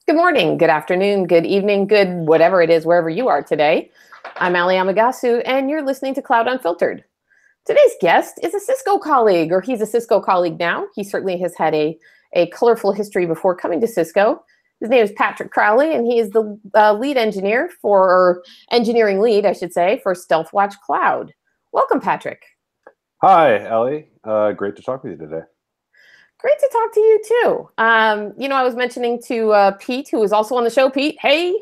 Good morning, good afternoon, good evening, good whatever it is, wherever you are today. I'm Ali Amagasu, and you're listening to Cloud Unfiltered. Today's guest is a Cisco colleague, or he's a Cisco colleague now. He certainly has had a colorful history before coming to Cisco. His name is Patrick Crowley, and he is the lead engineer or engineering lead, I should say, for Stealthwatch Cloud. Welcome, Patrick. Hi, Ali. Great to talk with you today. Great to talk to you, too. I was mentioning to Pete, who is also on the show. Pete, hey.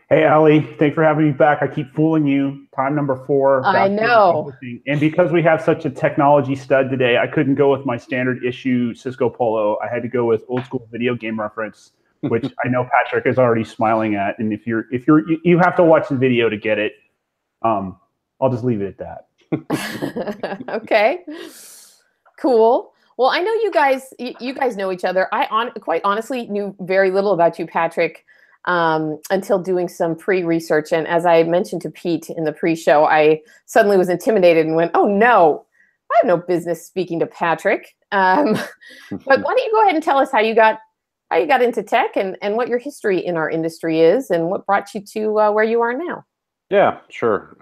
Hey, Ali. Thanks for having me back. I keep fooling you. Time number 4. I know. And because we have such a technology stud today, I couldn't go with my standard issue Cisco Polo. I had to go with old school video game reference, which I know Patrick is already smiling at. And if you have to watch the video to get it. I'll just leave it at that. Okay. Cool. Well, I know you guys know each other. I quite honestly knew very little about you, Patrick, until doing some pre-research. And as I mentioned to Pete in the pre-show, I suddenly was intimidated and went, oh, no, I have no business speaking to Patrick. But why don't you go ahead and tell us how you got into tech and what your history in our industry is and what brought you to where you are now? Yeah, sure.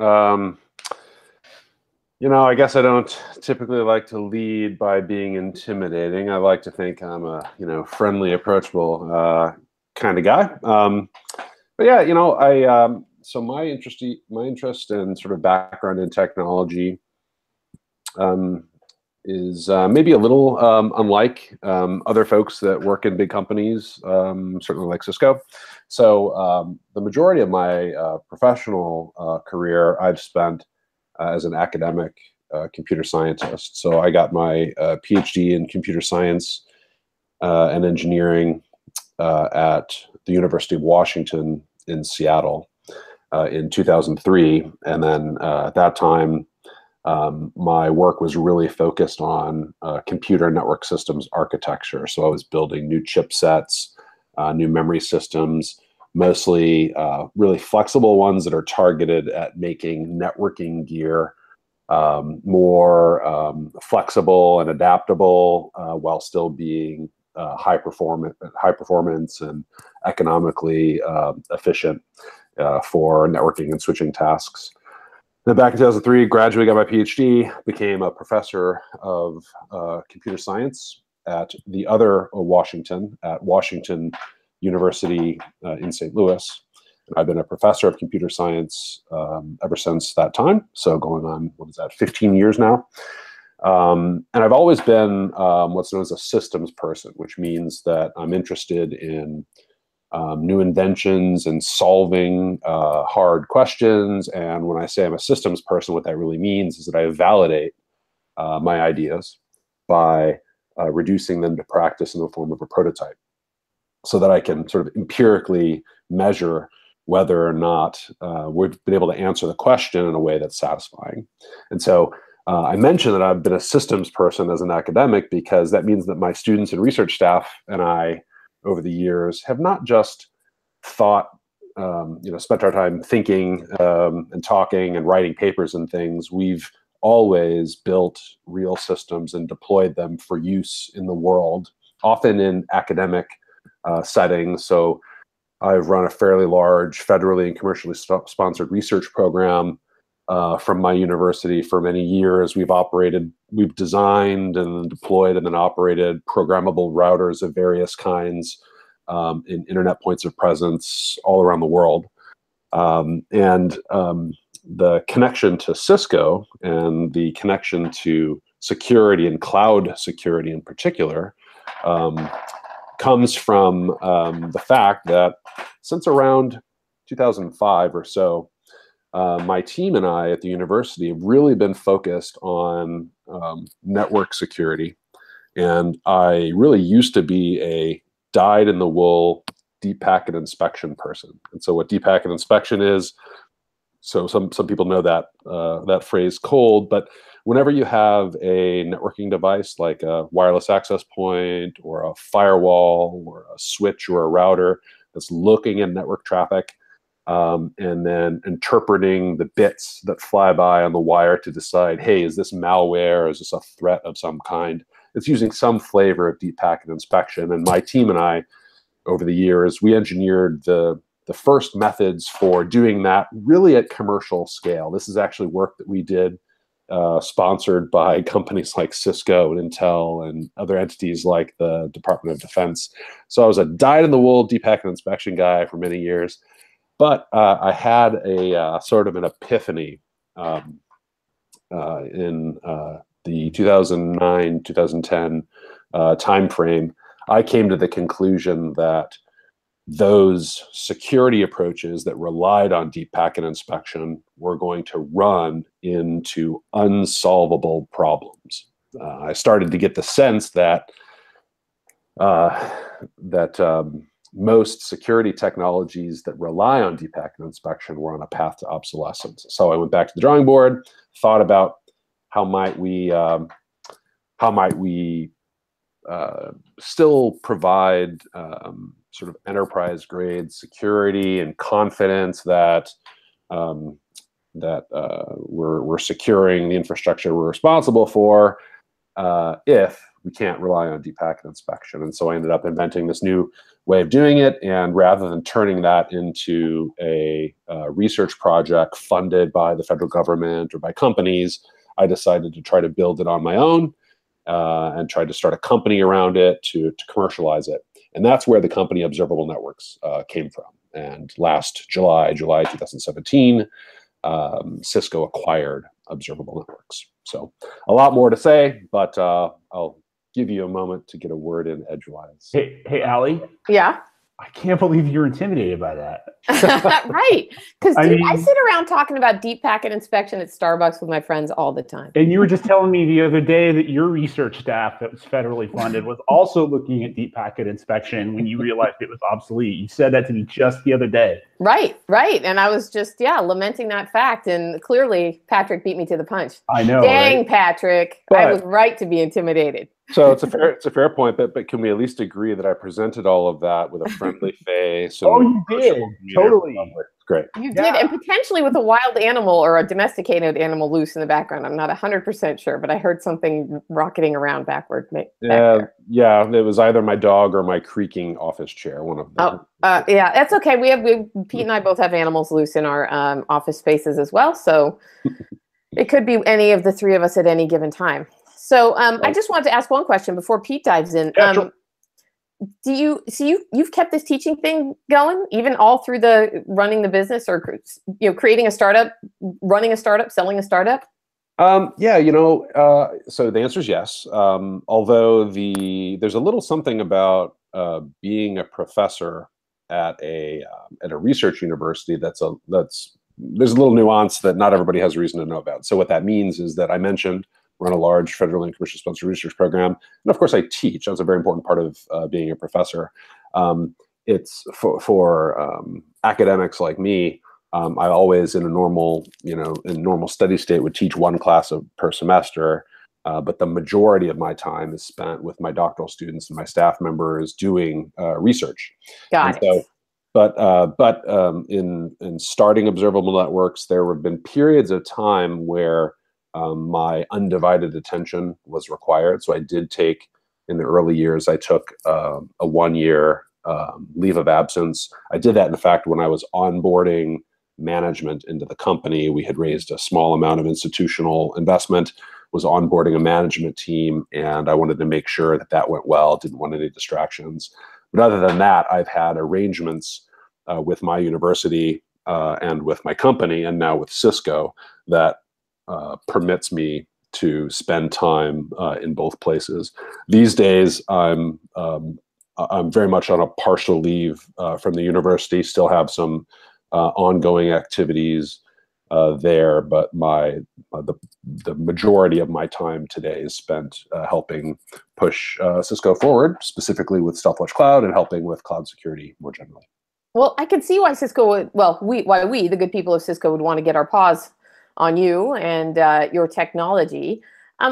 I guess I don't typically like to lead by being intimidating. I like to think I'm a, friendly, approachable kind of guy. But yeah, so my interest and sort of background in technology is maybe a little unlike other folks that work in big companies, certainly like Cisco. So the majority of my professional career I've spent as an academic computer scientist. So I got my PhD in computer science and engineering at the University of Washington in Seattle in 2003. And then at that time, my work was really focused on computer network systems architecture. So I was building new chipsets, new memory systems, mostly really flexible ones that are targeted at making networking gear more flexible and adaptable while still being high performance and economically efficient for networking and switching tasks. Then back in 2003, graduated, got my PhD, became a professor of computer science at the other Washington, at Washington University in St. Louis. And I've been a professor of computer science ever since that time. So going on, 15 years now. And I've always been what's known as a systems person, which means that I'm interested in new inventions and solving hard questions. And when I say I'm a systems person, what that really means is that I validate my ideas by reducing them to practice in the form of a prototype, so that I can sort of empirically measure whether or not we've been able to answer the question in a way that's satisfying. And so I mentioned that I've been a systems person as an academic because that means that my students and research staff and I, over the years, have not just thought, spent our time thinking and talking and writing papers and things. We've always built real systems and deployed them for use in the world, often in academic settings. So I've run a fairly large federally and commercially sponsored research program from my university for many years. We've designed and deployed and then operated programmable routers of various kinds in internet points of presence all around the world. The connection to Cisco and the connection to security and cloud security in particular comes from the fact that since around 2005 or so, my team and I at the university have really been focused on network security. And I really used to be a dyed-in-the-wool deep packet inspection person. And so what deep packet inspection is, so some people know that phrase cold, but whenever you have a networking device like a wireless access point or a firewall or a switch or a router that's looking at network traffic and then interpreting the bits that fly by on the wire to decide, hey, is this malware? Is this a threat of some kind? It's using some flavor of deep packet inspection. And my team and I over the years, we engineered the first methods for doing that really at commercial scale. This is actually work that we did sponsored by companies like Cisco and Intel and other entities like the Department of Defense. So I was a dyed-in-the-wool deep packet inspection guy for many years, but I had a sort of an epiphany in the 2009, 2010 timeframe. I came to the conclusion that those security approaches that relied on deep packet inspection were going to run into unsolvable problems. I started to get the sense that most security technologies that rely on deep packet inspection were on a path to obsolescence. So I went back to the drawing board, thought about how might we still provide sort of enterprise-grade security and confidence that we're securing the infrastructure we're responsible for if we can't rely on deep packet inspection. And so I ended up inventing this new way of doing it. And rather than turning that into a research project funded by the federal government or by companies, I decided to try to build it on my own and tried to start a company around it to commercialize it. And that's where the company Observable Networks came from. And last July 2017, Cisco acquired Observable Networks. So a lot more to say, but I'll give you a moment to get a word in edgewise. Hey, Allie. Yeah. I can't believe you're intimidated by that. Right. Because I sit around talking about deep packet inspection at Starbucks with my friends all the time. And you were just telling me the other day that your research staff that was federally funded was also looking at deep packet inspection when you realized it was obsolete. You said that to me just the other day. Right. And I was just, lamenting that fact. And clearly, Patrick beat me to the punch. I know. Dang, right? Patrick. But I was right to be intimidated. So it's a fair point, but can we at least agree that I presented all of that with a friendly face? Oh, you did. Totally. Great. You did, and potentially with a wild animal or a domesticated animal loose in the background. I'm not 100% sure, but I heard something rocketing around backward. Yeah, it was either my dog or my creaking office chair. One of them. Yeah, that's okay. Pete and I both have animals loose in our office spaces as well, so it could be any of the three of us at any given time. So I just wanted to ask one question before Pete dives in. Yeah, sure. You've kept this teaching thing going even all through the running the business or creating a startup, running a startup, selling a startup? So the answer is yes. Although there's a little something about being a professor at a research university there's a little nuance that not everybody has a reason to know about. So what that means is that I mentioned run a large federal and commercial sponsored research program. And of course I teach. That's a very important part of being a professor. It's for academics like me, I always in a normal steady state would teach one class per semester. But the majority of my time is spent with my doctoral students and my staff members doing research. Got it. But in starting Observable Networks, there have been periods of time where my undivided attention was required. So I did take, in the early years, I took a 1-year leave of absence. I did that, in fact, when I was onboarding management into the company. We had raised a small amount of institutional investment, was onboarding a management team, and I wanted to make sure that went well, didn't want any distractions. But other than that, I've had arrangements with my university and with my company, and now with Cisco, that permits me to spend time in both places. These days, I'm very much on a partial leave from the university. Still have some ongoing activities there, but the majority of my time today is spent helping push Cisco forward, specifically with Stealthwatch Cloud and helping with cloud security more generally. Well, I can see why Cisco would. Why we, the good people of Cisco, would want to get our paws on you and your technology.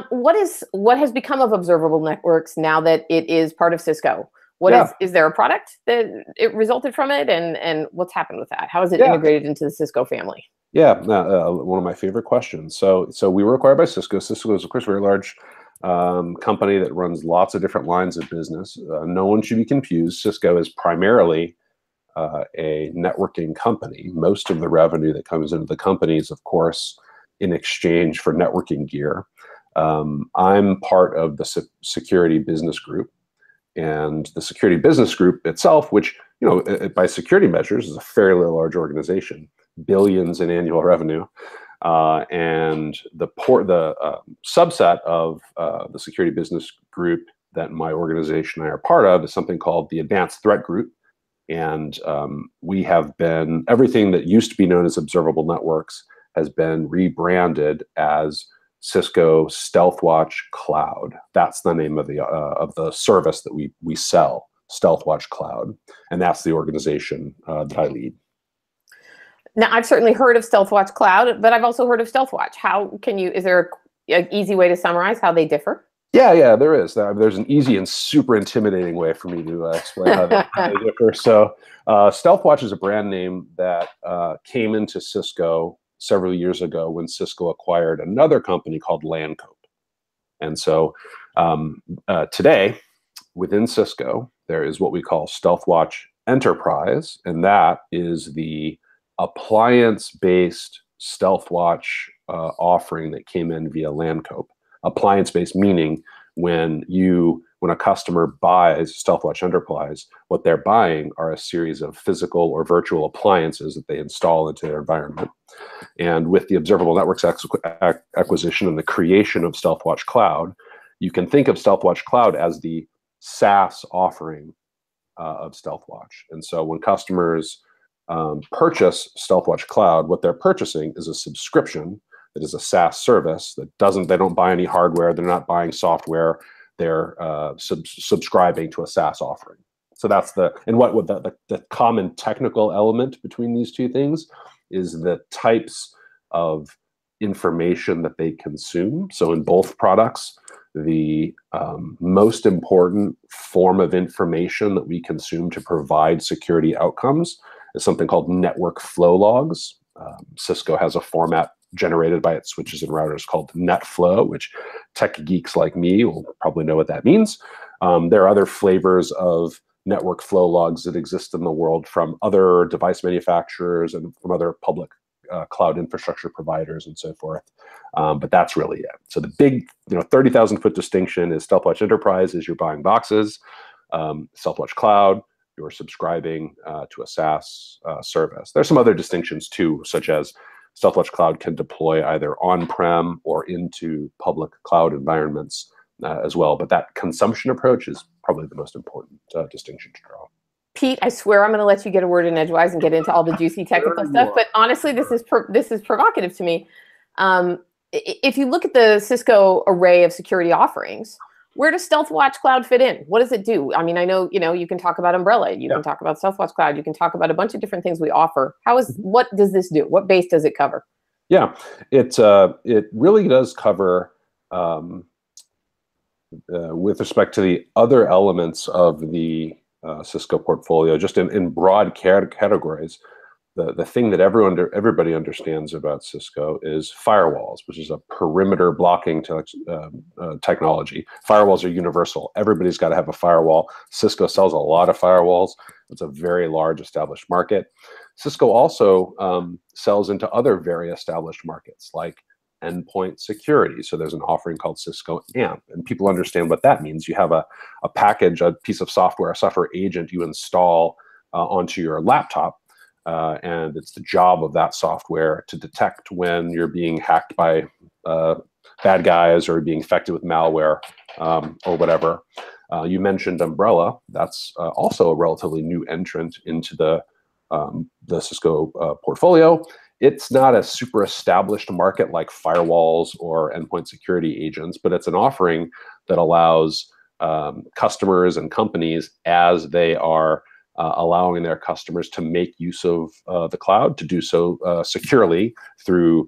What has become of Observable Networks now that it is part of Cisco? Is there a product that it resulted from it, and what's happened with that? How is it integrated into the Cisco family? Yeah, one of my favorite questions. So we were acquired by Cisco. Cisco is, of course, a very large company that runs lots of different lines of business. No one should be confused. Cisco is primarily a networking company. Most of the revenue that comes into the company is, of course, in exchange for networking gear. I'm part of the security business group, and the security business group itself, which, you know, by security measures is a fairly large organization, billions in annual revenue. And the subset of the security business group that my organization and I are part of is something called the Advanced Threat Group. And we have been, everything that used to be known as Observable Networks has been rebranded as Cisco Stealthwatch Cloud. That's the name of the service that we sell, Stealthwatch Cloud. And that's the organization that I lead. Now, I've certainly heard of Stealthwatch Cloud, but I've also heard of Stealthwatch. Is there an easy way to summarize how they differ? Yeah, there is. There's an easy and super intimidating way for me to explain how they differ. So Stealthwatch is a brand name that came into Cisco several years ago when Cisco acquired another company called Landcope. And so today, within Cisco, there is what we call Stealthwatch Enterprise, and that is the appliance-based Stealthwatch offering that came in via Landcope. Appliance-based meaning when a customer buys Stealthwatch Enterprise, what they're buying are a series of physical or virtual appliances that they install into their environment. And with the Observable Networks acquisition and the creation of Stealthwatch Cloud, you can think of Stealthwatch Cloud as the SaaS offering of Stealthwatch. And so when customers purchase Stealthwatch Cloud, what they're purchasing is a subscription that is a SaaS service that they don't buy any hardware, they're not buying software, they're subscribing to a SaaS offering. So that's the common technical element between these two things is the types of information that they consume. So in both products, the most important form of information that we consume to provide security outcomes is something called network flow logs. Cisco has a format generated by its switches and routers called NetFlow, which tech geeks like me will probably know what that means. There are other flavors of network flow logs that exist in the world from other device manufacturers and from other public cloud infrastructure providers and so forth. But that's really it. So the big 30,000 foot distinction is Stealthwatch Enterprise is you're buying boxes. Stealthwatch Cloud, you're subscribing to a SaaS service. There's some other distinctions too, such as Stealthwatch Cloud can deploy either on-prem or into public cloud environments as well. But that consumption approach is probably the most important distinction to draw. Pete, I swear I'm going to let you get a word in edgewise and get into all the juicy technical stuff. But honestly, this is provocative to me. If you look at the Cisco array of security offerings, where does Stealthwatch Cloud fit in? What does it do? I mean, I know you can talk about Umbrella, you can talk about Stealthwatch Cloud, you can talk about a bunch of different things we offer. What does this do? What base does it cover? Yeah, it really does cover with respect to the other elements of the Cisco portfolio, just in broad categories. The thing that everybody understands about Cisco is firewalls, which is a perimeter blocking technology. Firewalls are universal. Everybody's got to have a firewall. Cisco sells a lot of firewalls. It's a very large established market. Cisco also sells into other very established markets like endpoint security. So there's an offering called Cisco AMP, and people understand what that means. You have a package, a piece of software, a software agent you install onto your laptop. And it's the job of that software to detect when you're being hacked by bad guys or being infected with malware or whatever. You mentioned Umbrella. That's also a relatively new entrant into the Cisco portfolio. It's not a super established market like firewalls or endpoint security agents, but it's an offering that allows customers and companies, as they are allowing their customers to make use of the cloud, to do so securely through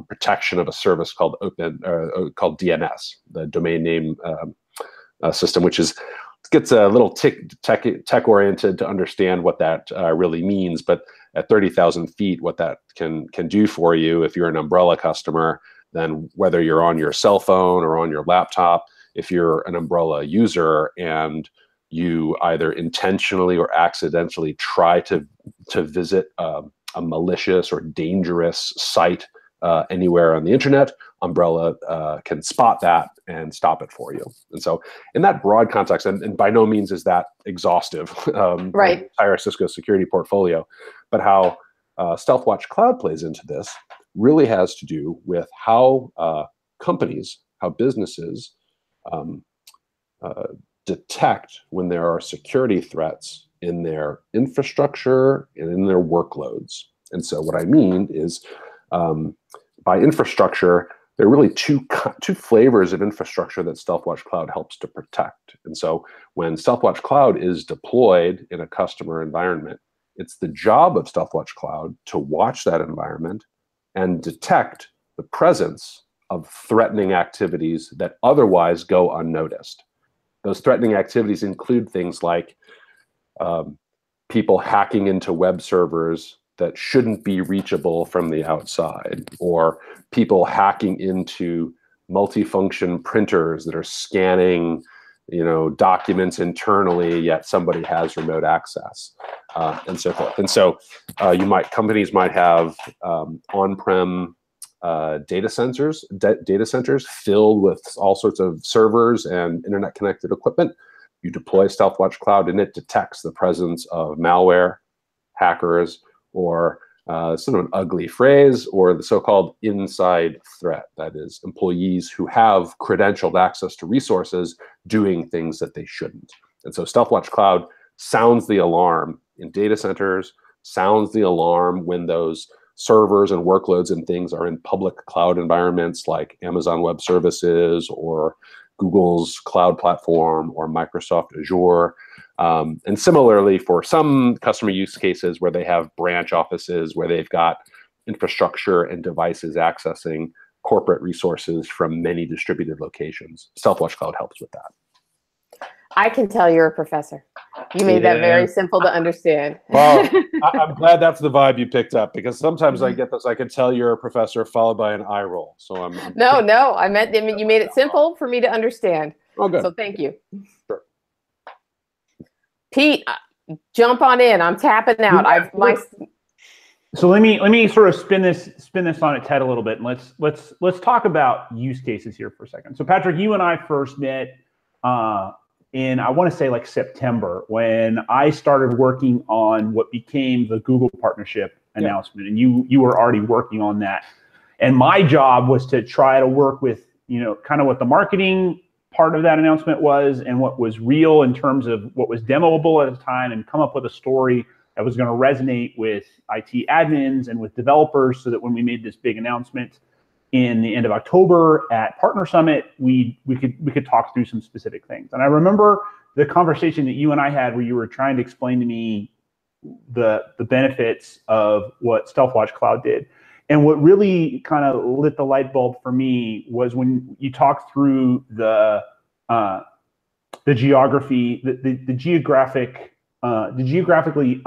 protection of a service called DNS, the domain name system, which gets a little tech oriented to understand what that really means. But at 30,000 feet, what that can do for you, if you're an Umbrella customer, then whether you're on your cell phone or on your laptop, if you're an Umbrella user and you either intentionally or accidentally try to visit a malicious or dangerous site anywhere on the internet, Umbrella can spot that and stop it for you. And so in that broad context, and by no means is that exhaustive, right, the entire Cisco security portfolio, but how Stealthwatch Cloud plays into this really has to do with how companies, how businesses detect when there are security threats in their infrastructure and in their workloads. And so what I mean is by infrastructure, there are really two flavors of infrastructure that Stealthwatch Cloud helps to protect. And so when Stealthwatch Cloud is deployed in a customer environment, it's the job of Stealthwatch Cloud to watch that environment and detect the presence of threatening activities that otherwise go unnoticed. Those threatening activities include things like people hacking into web servers that shouldn't be reachable from the outside, or people hacking into multifunction printers that are scanning, documents internally, yet somebody has remote access, and so forth. And so companies might have on-prem data centers filled with all sorts of servers and internet connected equipment. You deploy Stealthwatch Cloud and it detects the presence of malware, hackers, or sort of an ugly phrase, or the so-called inside threat. That is, employees who have credentialed access to resources doing things that they shouldn't. And so Stealthwatch Cloud sounds the alarm in data centers, sounds the alarm when those servers and workloads and things are in public cloud environments like Amazon Web Services or Google's cloud platform or Microsoft Azure. And similarly, for some customer use cases where they have branch offices, where they've got infrastructure and devices accessing corporate resources from many distributed locations, Stealthwatch Cloud helps with that. I can tell you're a professor. You made that very simple to understand. Well, I'm glad that's the vibe you picked up, because sometimes I get this, I can tell you're a professor followed by an eye roll. So I'm No, I meant you made it simple for me to understand. Oh, good. So thank you. Sure. Pete, jump on in. I'm tapping out. So let me sort of spin this on its head a little bit, and let's talk about use cases here for a second. So Patrick, you and I first met in, I want to say, like September, when I started working on what became the Google partnership announcement, and you were already working on that. And my job was to try to work with, kind of what the marketing part of that announcement was and what was real in terms of what was demoable at the time, and come up with a story that was going to resonate with IT admins and with developers, so that when we made this big announcement in the end of October at Partner Summit, we could talk through some specific things. And I remember the conversation that you and I had, where you were trying to explain to me the benefits of what Stealthwatch Cloud did. And what really kind of lit the light bulb for me was when you talked through the geography, the geographically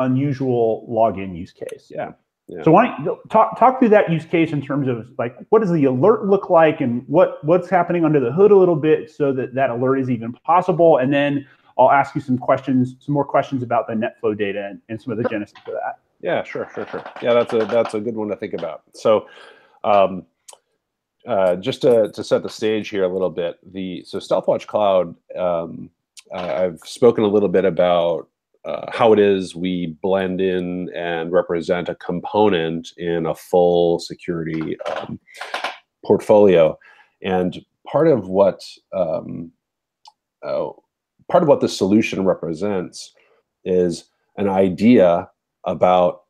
unusual login use case. Yeah. So why don't you talk through that use case in terms of, like, what does the alert look like, and what's happening under the hood a little bit, so that alert is even possible. And then I'll ask you some more questions about the NetFlow data and some of the genesis of that. Yeah, sure. Yeah, that's a good one to think about. So just to set the stage here a little bit, so Stealthwatch Cloud, I've spoken a little bit about how it is we blend in and represent a component in a full security portfolio. And part of what the solution represents is an idea about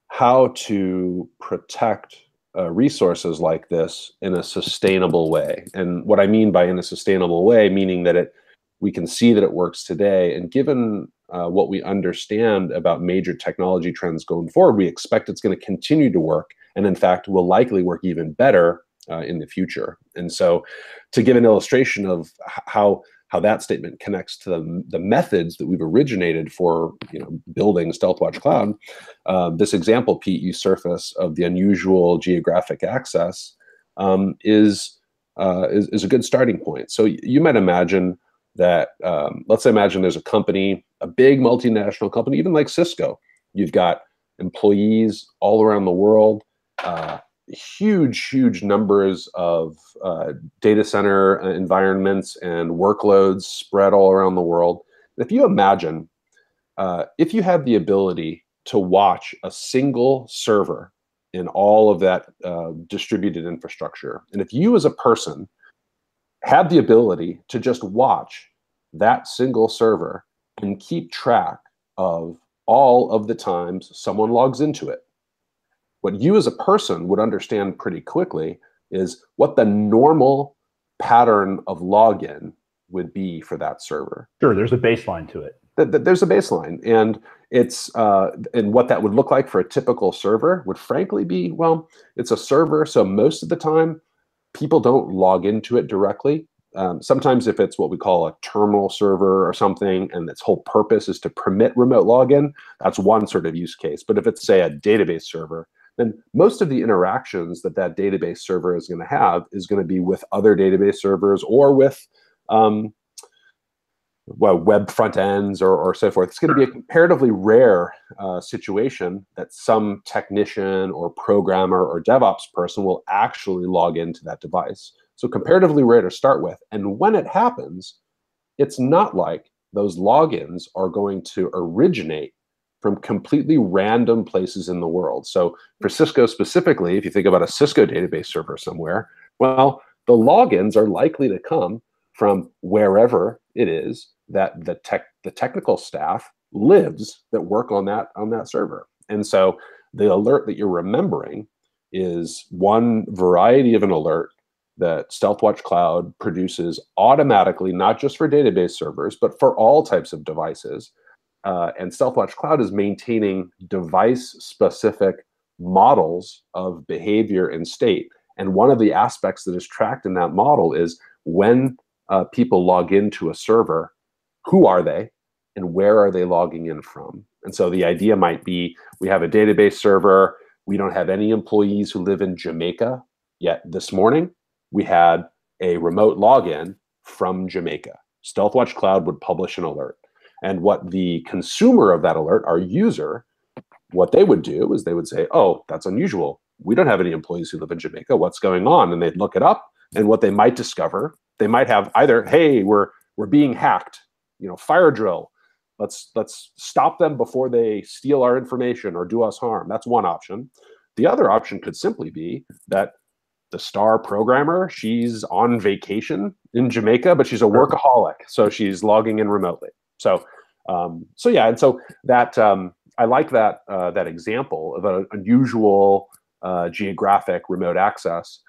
how to protect resources like this in a sustainable way. And what I mean by in a sustainable way, meaning that we can see that it works today, and given what we understand about major technology trends going forward, we expect it's going to continue to work, and in fact will likely work even better in the future. And so, to give an illustration of how that statement connects to the methods that we've originated for building Stealthwatch Cloud, this example, Pete, you surface of the unusual geographic access is a good starting point. So you might imagine that, let's imagine there's a company, a big multinational company, even like Cisco. You've got employees all around the world, huge numbers of data center environments and workloads spread all around the world. If you imagine, if you have the ability to watch a single server in all of that distributed infrastructure, and if you as a person had the ability to just watch that single server and keep track of all of the times someone logs into it, what you as a person would understand pretty quickly is what the normal pattern of login would be for that server. Sure, there's a baseline to it. There's a baseline, and it's and what that would look like for a typical server would frankly be, well, it's a server, so most of the time people don't log into it directly. Sometimes if it's what we call a terminal server or something, and its whole purpose is to permit remote login, that's one sort of use case. But if it's, say, a database server, then most of the interactions that that database server is going to have is going to be with other database servers or with web front ends or so forth. It's going to be a comparatively rare situation that some technician or programmer or DevOps person will actually log into that device. So comparatively rare to start with. And when it happens, it's not like those logins are going to originate from completely random places in the world. So for Cisco specifically, if you think about a Cisco database server somewhere, well, the logins are likely to come from wherever it is that the technical staff lives that work on that server. And so the alert that you're remembering is one variety of an alert that Stealthwatch Cloud produces automatically, not just for database servers, but for all types of devices. And Stealthwatch Cloud is maintaining device-specific models of behavior and state. And one of the aspects that is tracked in that model is when people log into a server, who are they and where are they logging in from? And so the idea might be, we have a database server, we don't have any employees who live in Jamaica, yet this morning we had a remote login from Jamaica. Stealthwatch Cloud would publish an alert. And what the consumer of that alert, our user, what they would do is they would say, oh, that's unusual. We don't have any employees who live in Jamaica. What's going on? And they'd look it up. And what they might discover, they might have either, hey, we're being hacked, fire drill. Let's stop them before they steal our information or do us harm. That's one option. The other option could simply be that the star programmer, she's on vacation in Jamaica, but she's a workaholic, so she's logging in remotely. So yeah, and so that I like that example of an unusual geographic remote access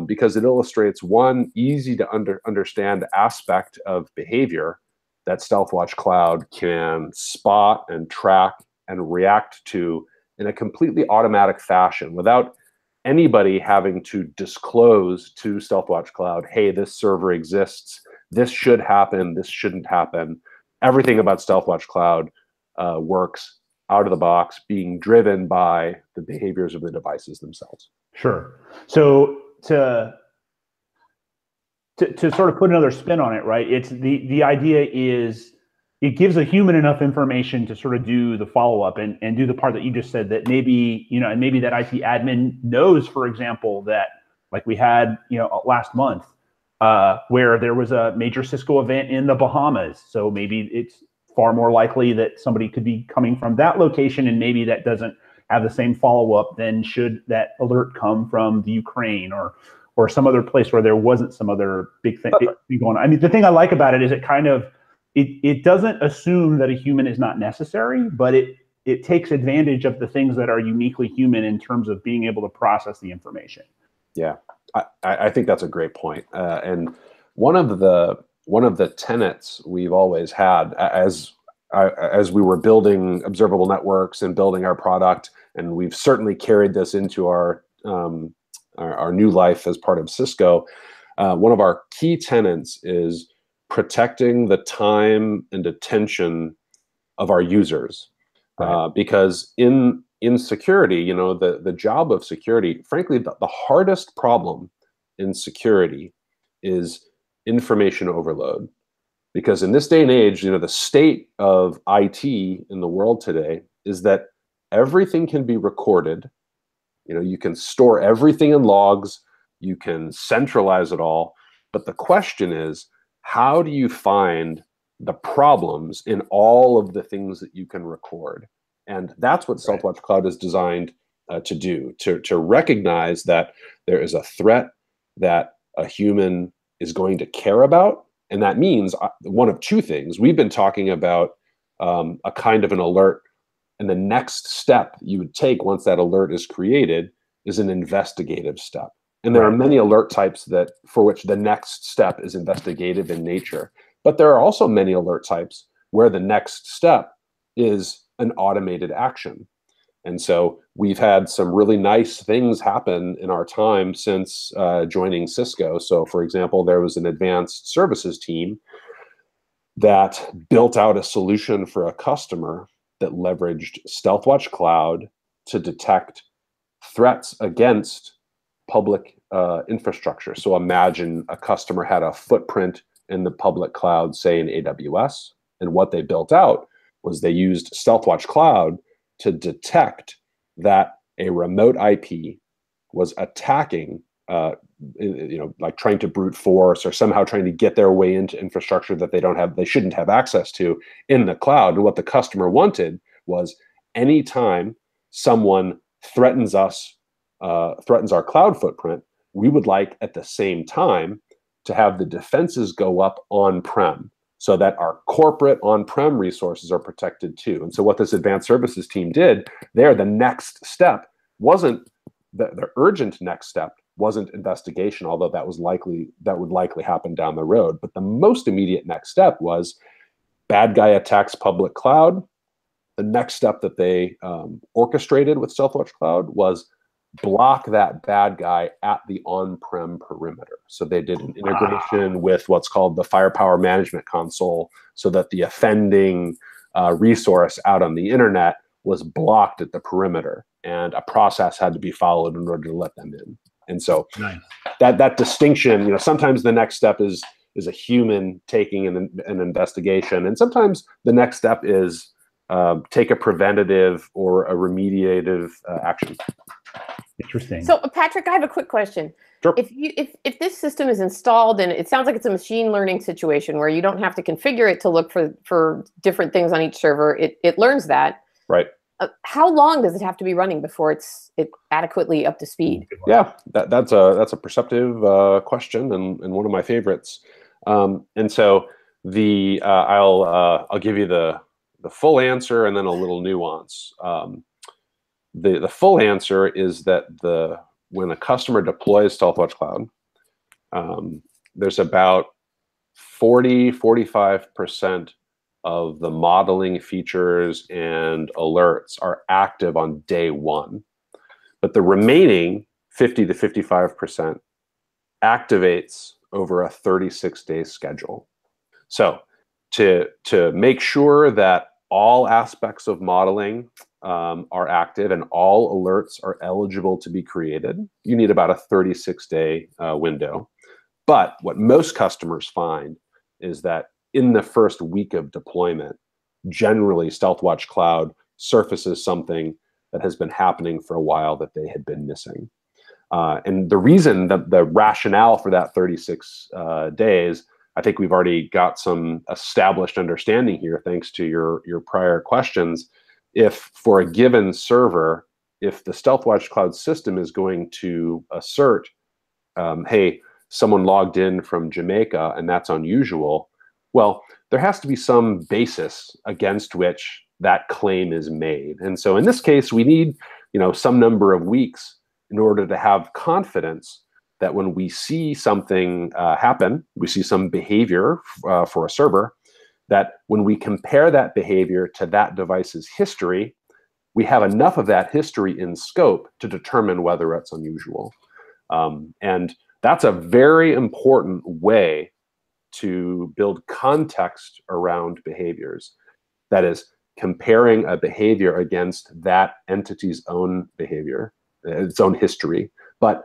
because it illustrates one easy to understand aspect of behavior that Stealthwatch Cloud can spot and track and react to in a completely automatic fashion without anybody having to disclose to Stealthwatch Cloud, hey, this server exists, this should happen, this shouldn't happen. Everything about Stealthwatch Cloud works out of the box, being driven by the behaviors of the devices themselves. Sure. So to sort of put another spin on it, right? It's the idea is it gives a human enough information to sort of do the follow-up and do the part that you just said that maybe, and maybe that IT admin knows, for example, that like we had, last month where there was a major Cisco event in the Bahamas. So maybe it's far more likely that somebody could be coming from that location, and maybe that doesn't have the same follow-up than should that alert come from the Ukraine or some other place where there wasn't some other big thing going on. I mean, the thing I like about it is it kind of, it doesn't assume that a human is not necessary, but it takes advantage of the things that are uniquely human in terms of being able to process the information. Yeah, I think that's a great point. And one of the tenets we've always had as we were building Observable Networks and building our product, and we've certainly carried this into our new life as part of Cisco, one of our key tenets is protecting the time and attention of our users. Right. Because in security, the job of security, frankly, the hardest problem in security is information overload. Because in this day and age, the state of IT in the world today is that everything can be recorded. You can store everything in logs, you can centralize it all. But the question is, how do you find the problems in all of the things that you can record? And that's what Stealthwatch Cloud is designed to do, to recognize that there is a threat that a human is going to care about. And that means one of two things. We've been talking about a kind of an alert, and the next step you would take once that alert is created is an investigative step. And there are many alert types for which the next step is investigative in nature. But there are also many alert types where the next step is an automated action. And so we've had some really nice things happen in our time since joining Cisco. So for example, there was an advanced services team that built out a solution for a customer that leveraged Stealthwatch Cloud to detect threats against public infrastructure. So imagine a customer had a footprint in the public cloud, say in AWS, and what they built out was they used Stealthwatch Cloud to detect that a remote IP was attacking, like trying to brute force or somehow trying to get their way into infrastructure that they shouldn't have access to in the cloud. And what the customer wanted was anytime someone threatens our cloud footprint, we would like at the same time to have the defenses go up on-prem so that our corporate on-prem resources are protected too. And so what this advanced services team did there, the next step wasn't the urgent next step wasn't investigation, although that would likely happen down the road. But the most immediate next step was bad guy attacks public cloud. The next step that they orchestrated with Stealthwatch Cloud was block that bad guy at the on-prem perimeter. So they did an integration with what's called the Firepower Management Console so that the offending resource out on the internet was blocked at the perimeter, and a process had to be followed in order to let them in. And so that distinction, sometimes the next step is a human taking an investigation, and sometimes the next step is take a preventative or a remediative action. Interesting. So, Patrick, I have a quick question. Sure. If this system is installed, and it sounds like it's a machine learning situation where you don't have to configure it to look for different things on each server, it learns that. Right. How long does it have to be running before it's adequately up to speed? Yeah, that's a perceptive question and one of my favorites. And so I'll give you the full answer and then a little nuance. The full answer is that when a customer deploys Stealthwatch Cloud, there's about 45% of the modeling features and alerts are active on day one. But the remaining 50 to 55% activates over a 36-day schedule. So to make sure that all aspects of modeling are active and all alerts are eligible to be created, you need about a 36-day window. But what most customers find is that in the first week of deployment, generally Stealthwatch Cloud surfaces something that has been happening for a while that they had been missing. And the reason that the rationale for that 36 days, I think we've already got some established understanding here, thanks to your prior questions. If for a given server, if the Stealthwatch Cloud system is going to assert, hey, someone logged in from Jamaica and that's unusual, well, there has to be some basis against which that claim is made. And so in this case, we need some number of weeks in order to have confidence that when we see something happen, we see some behavior for a server, that when we compare that behavior to that device's history, we have enough of that history in scope to determine whether it's unusual. And that's a very important way to build context around behaviors. That is, comparing a behavior against that entity's own behavior, its own history. But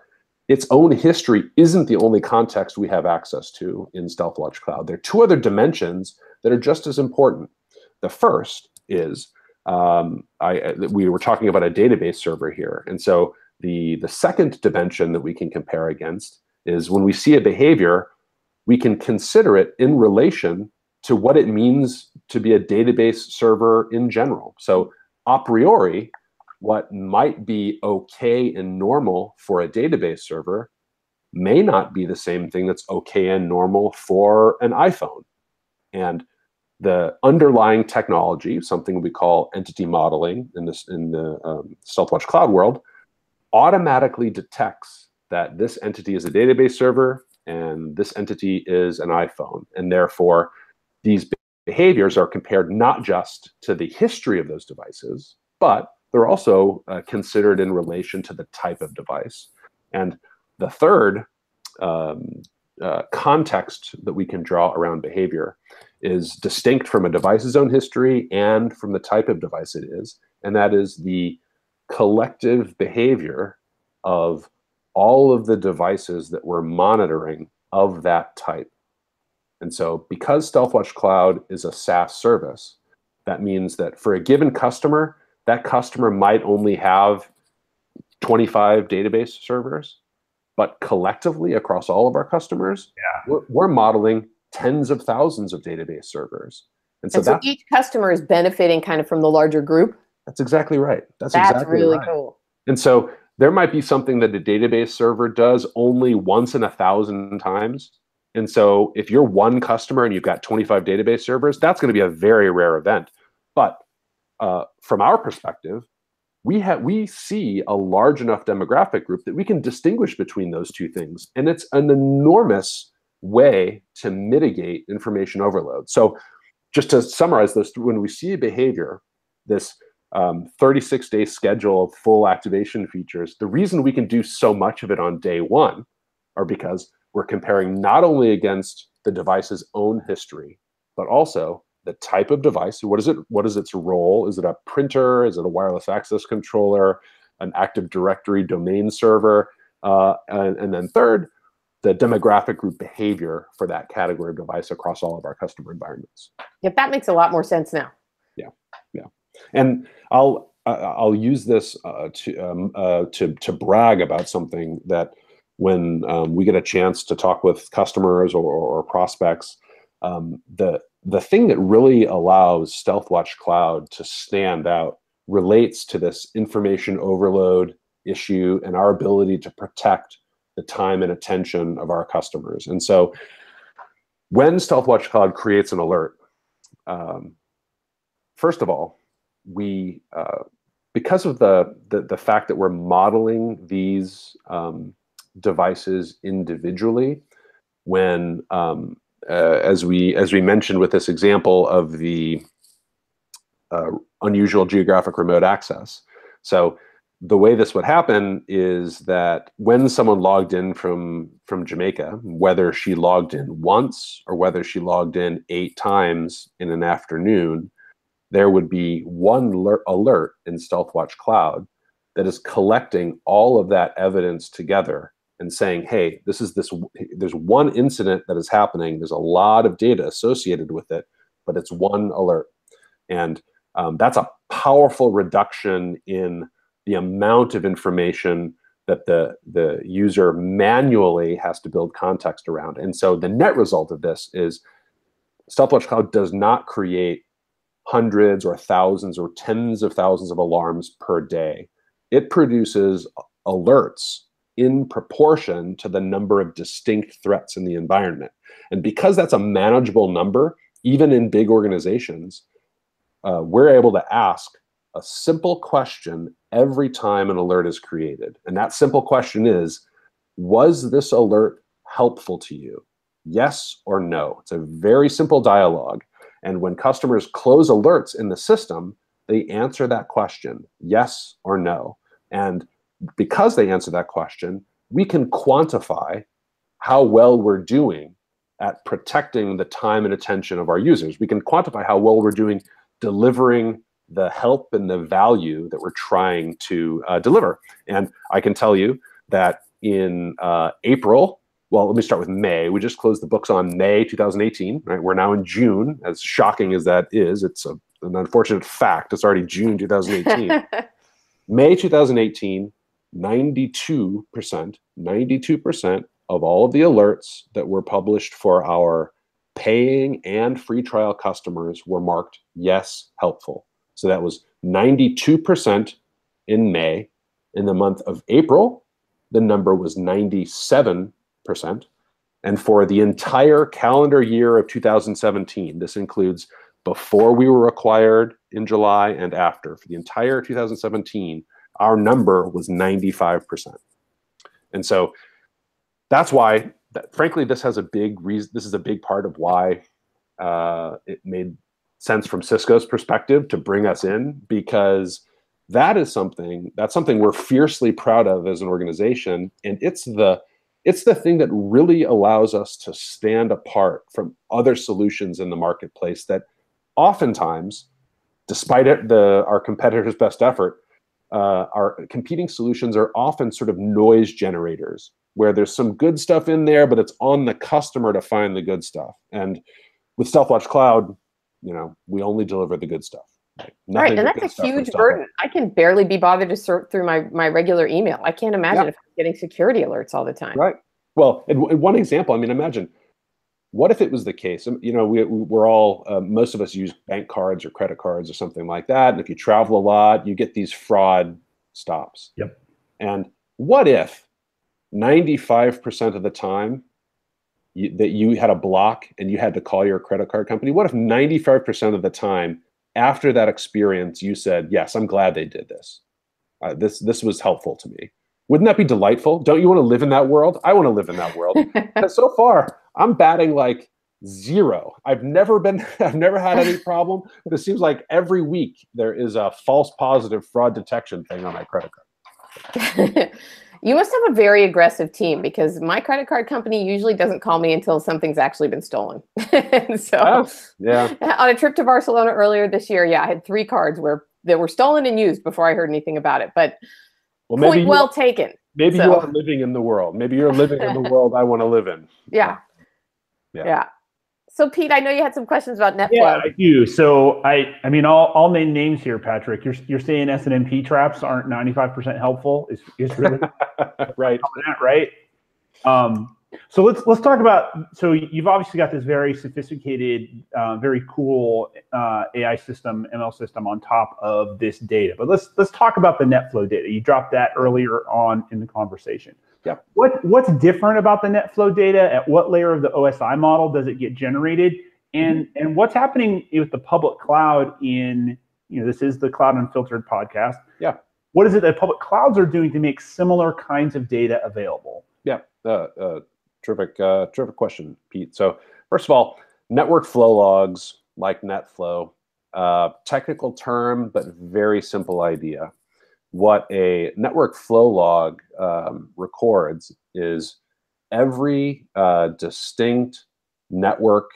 its own history isn't the only context we have access to in Stealthwatch Cloud. There are two other dimensions that are just as important. The first is, we were talking about a database server here. And so the second dimension that we can compare against is when we see a behavior, we can consider it in relation to what it means to be a database server in general. So a priori, what might be okay and normal for a database server may not be the same thing that's okay and normal for an iPhone. And the underlying technology, something we call entity modeling in the Stealthwatch Cloud world, automatically detects that this entity is a database server and this entity is an iPhone. And therefore, these behaviors are compared not just to the history of those devices, but they're also considered in relation to the type of device. And the third context that we can draw around behavior is distinct from a device's own history and from the type of device it is, and that is the collective behavior of all of the devices that we're monitoring of that type. And so because Stealthwatch Cloud is a SaaS service, that means that for a given customer, that customer might only have 25 database servers, but collectively across all of our customers, we're modeling tens of thousands of database servers. And so each customer is benefiting kind of from the larger group? That's exactly right. That's exactly really right. Cool. And so there might be something that a database server does only once in 1,000 times. And so if you're one customer and you've got 25 database servers, that's going to be a very rare event. But from our perspective, we see a large enough demographic group that we can distinguish between those two things. And it's an enormous way to mitigate information overload. So just to summarize this, when we see a behavior, this 36-day schedule of full activation features, the reason we can do so much of it on day one are because we're comparing not only against the device's own history, but also the type of device. What is its role? Is it a printer? Is it a wireless access controller? An Active Directory domain server? And then third, the demographic group behavior for that category of device across all of our customer environments. Yep, that makes a lot more sense now. Yeah. And I'll use this to brag about something that when we get a chance to talk with customers or prospects, the thing that really allows Stealthwatch Cloud to stand out relates to this information overload issue and our ability to protect the time and attention of our customers. And so when Stealthwatch Cloud creates an alert, first of all, we because of the fact that we're modeling these devices individually, when as we mentioned with this example of the unusual geographic remote access. So the way this would happen is that when someone logged in from Jamaica, whether she logged in once or whether she logged in 8 times in an afternoon, there would be one alert in Stealthwatch Cloud that is collecting all of that evidence together and saying, hey, there's one incident that is happening. There's a lot of data associated with it, but it's one alert. And that's a powerful reduction in the amount of information that the user manually has to build context around. And so the net result of this is Stealthwatch Cloud does not create hundreds or thousands or tens of thousands of alarms per day. It produces alerts in proportion to the number of distinct threats in the environment. And because that's a manageable number, even in big organizations, we're able to ask a simple question every time an alert is created. And that simple question is, was this alert helpful to you? Yes or no? It's a very simple dialogue. And when customers close alerts in the system, they answer that question, yes or no. And because they answer that question, we can quantify how well we're doing at protecting the time and attention of our users. We can quantify how well we're doing delivering the help and the value that we're trying to deliver. And I can tell you that in April. Well, let me start with May. We just closed the books on May 2018. Right, we're now in June. As shocking as that is, it's an unfortunate fact. It's already June 2018. May 2018, 92% of all of the alerts that were published for our paying and free trial customers were marked yes, helpful. So that was 92% in May. In the month of April, the number was 97%. And for the entire calendar year of 2017, this includes before we were acquired in July and after, for the entire 2017, our number was 95%. And so that's why, frankly, this has a big reason. This is a big part of why it made sense from Cisco's perspective to bring us in, because that's something we're fiercely proud of as an organization, and it's the thing that really allows us to stand apart from other solutions in the marketplace that oftentimes, despite our competitors' best effort, our competing solutions are often sort of noise generators, where there's some good stuff in there, but it's on the customer to find the good stuff. And with Stealthwatch Cloud, we only deliver the good stuff. Right, and that's a huge burden. I can barely be bothered to sort through my regular email. I can't imagine if I'm getting security alerts all the time. Right. Well, and one example, imagine, what if it was the case? We're all, most of us use bank cards or credit cards or something like that. And if you travel a lot, you get these fraud stops. Yep. And what if 95% of the time that you had a block and you had to call your credit card company? What if 95% of the time after that experience, you said, yes, I'm glad they did this. This was helpful to me. Wouldn't that be delightful? Don't you want to live in that world? I want to live in that world. So far, I'm batting like 0. I've never had any problem, but it seems like every week there is a false positive fraud detection thing on my credit card. You must have a very aggressive team, because my credit card company usually doesn't call me until something's actually been stolen. So on a trip to Barcelona earlier this year, I had 3 cards that were stolen and used before I heard anything about it. But point well taken. Maybe you are living in the world. Maybe you're living in the world I want to live in. Yeah. So Pete, I know you had some questions about NetFlow. Yeah, I do. So I'll name names here, Patrick. You're saying SNMP traps aren't 95% helpful. Is really right. Right. So let's talk about. So you've obviously got this very sophisticated, very cool AI system, ML system on top of this data. But let's talk about the NetFlow data. You dropped that earlier on in the conversation. Yeah. What's different about the NetFlow data? At what layer of the OSI model does it get generated? And what's happening with the public cloud this is the Cloud Unfiltered podcast. Yeah. What is it that public clouds are doing to make similar kinds of data available? Yeah. Terrific question, Pete. So first of all, network flow logs, like NetFlow, technical term, but very simple idea. What a network flow log records is every distinct network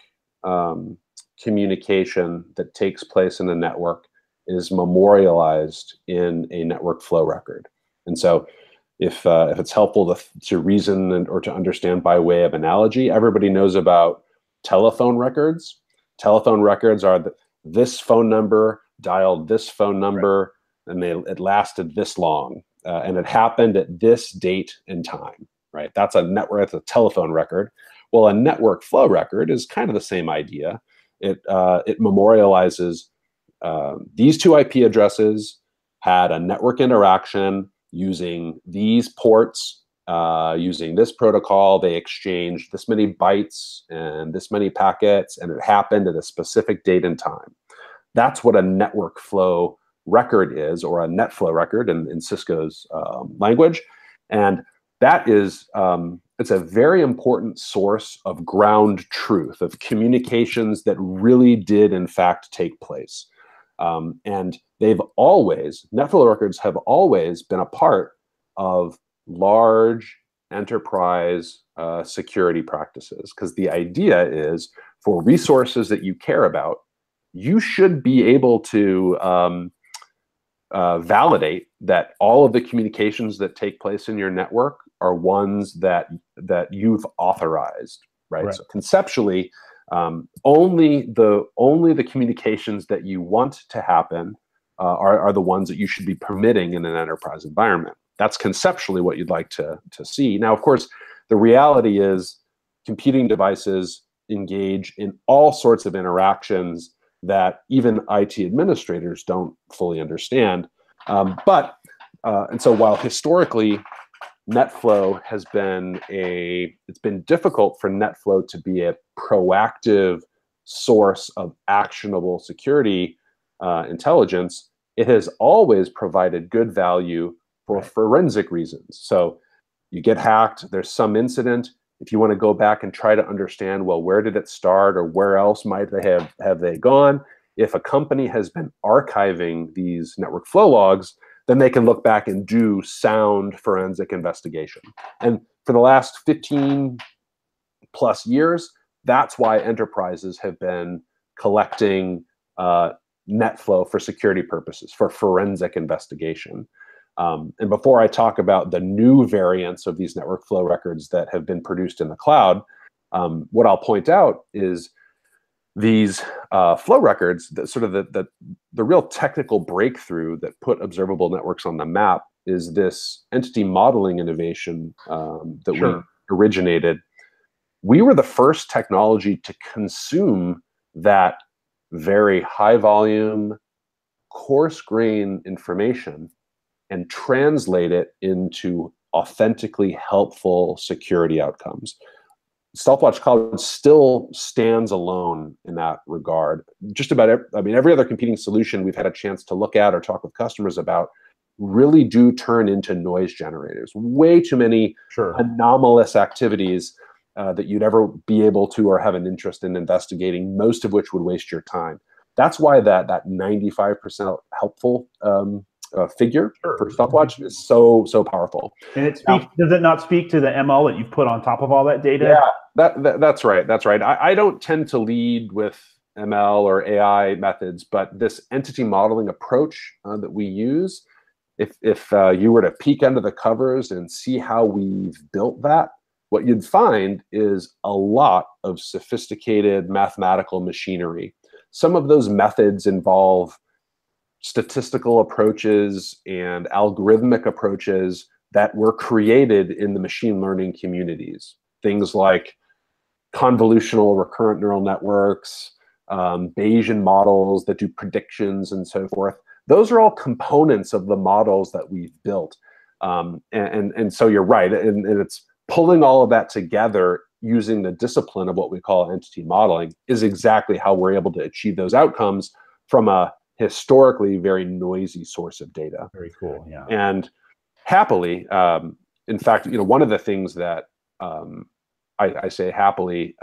communication that takes place in a network is memorialized in a network flow record. And so if it's helpful to reason or to understand by way of analogy, everybody knows about telephone records. Telephone records are this phone number dialed this phone number, and it lasted this long, and it happened at this date and time, right? That's a network, that's a telephone record. Well, a network flow record is kind of the same idea. It memorializes these 2 IP addresses had a network interaction using these ports, using this protocol. They exchanged this many bytes and this many packets, and it happened at a specific date and time. That's what a network flow record is, or a NetFlow record in Cisco's language. And that is, it's a very important source of ground truth, of communications that really did in fact take place. And NetFlow records have always been a part of large enterprise security practices, because the idea is, for resources that you care about, you should be able to validate that all of the communications that take place in your network are ones that you've authorized, right? So conceptually, only the communications that you want to happen are the ones that you should be permitting in an enterprise environment. That's conceptually what you'd like to see. Now, of course, the reality is computing devices engage in all sorts of interactions that even IT administrators don't fully understand. And so while historically NetFlow has been it's been difficult for NetFlow to be a proactive source of actionable security intelligence, it has always provided good value for forensic reasons. So you get hacked, there's some incident. If you want to go back and try to understand, well, where did it start, or where else might they have they gone? If a company has been archiving these network flow logs, then they can look back and do sound forensic investigation. And for the last 15 plus years, that's why enterprises have been collecting NetFlow for security purposes, for forensic investigation. And before I talk about the new variants of these network flow records that have been produced in the cloud, what I'll point out is these flow records, the real technical breakthrough that put observable networks on the map is this entity modeling innovation that we originated. We were the first technology to consume that very high volume, coarse grain information and translate it into authentically helpful security outcomes. Stealthwatch Cloud still stands alone in that regard. Just about every other competing solution we've had a chance to look at or talk with customers about really do turn into noise generators. Way too many anomalous activities that you'd ever be able to or have an interest in investigating, most of which would waste your time. That's why that 95% helpful figure for Stealthwatch is so powerful. And it speaks. Does it not speak to the ML that you've put on top of all that data? Yeah, that's right. That's right. I don't tend to lead with ML or AI methods, but this entity modeling approach that we use, if you were to peek under the covers and see how we've built that, what you'd find is a lot of sophisticated mathematical machinery. Some of those methods involve statistical approaches and algorithmic approaches that were created in the machine learning communities. Things like convolutional recurrent neural networks, Bayesian models that do predictions and so forth. Those are all components of the models that we've built. And so you're right, and it's pulling all of that together using the discipline of what we call entity modeling is exactly how we're able to achieve those outcomes from a historically very noisy source of data. Very cool, yeah. And happily, in fact, one of the things that I say happily,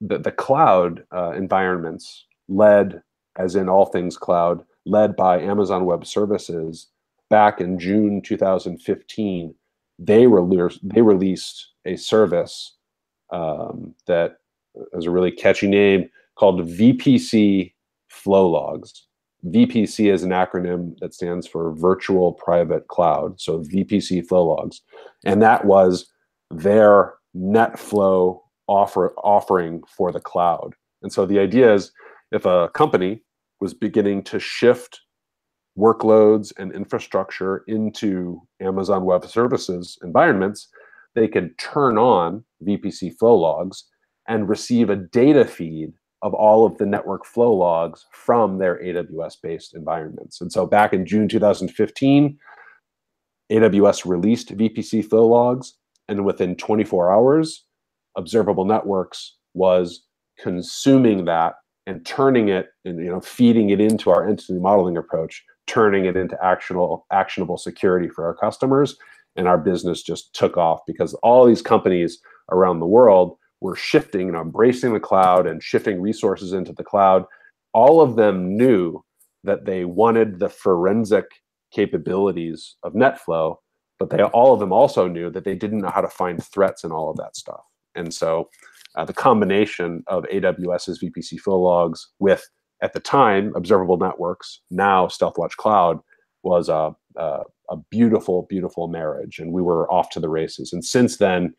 the cloud environments led, as in all things cloud, led by Amazon Web Services back in June 2015, they released a service that has a really catchy name called VPC Flow Logs. VPC is an acronym that stands for Virtual Private Cloud, so VPC Flow Logs. And that was their NetFlow offering for the cloud. And so the idea is if a company was beginning to shift workloads and infrastructure into Amazon Web Services environments, they could turn on VPC Flow Logs and receive a data feed of all of the network flow logs from their AWS-based environments. And so back in June 2015, AWS released VPC Flow Logs, and within 24 hours, Observable Networks was consuming that and turning it, and feeding it into our entity modeling approach, turning it into actionable security for our customers. And our business just took off because all these companies around the world were shifting, embracing the cloud and shifting resources into the cloud. All of them knew that they wanted the forensic capabilities of NetFlow, but all of them also knew that they didn't know how to find threats and all of that stuff. And so the combination of AWS's VPC Flow Logs with, at the time, Observable Networks, now Stealthwatch Cloud, was a a beautiful, beautiful marriage, and we were off to the races. And since then,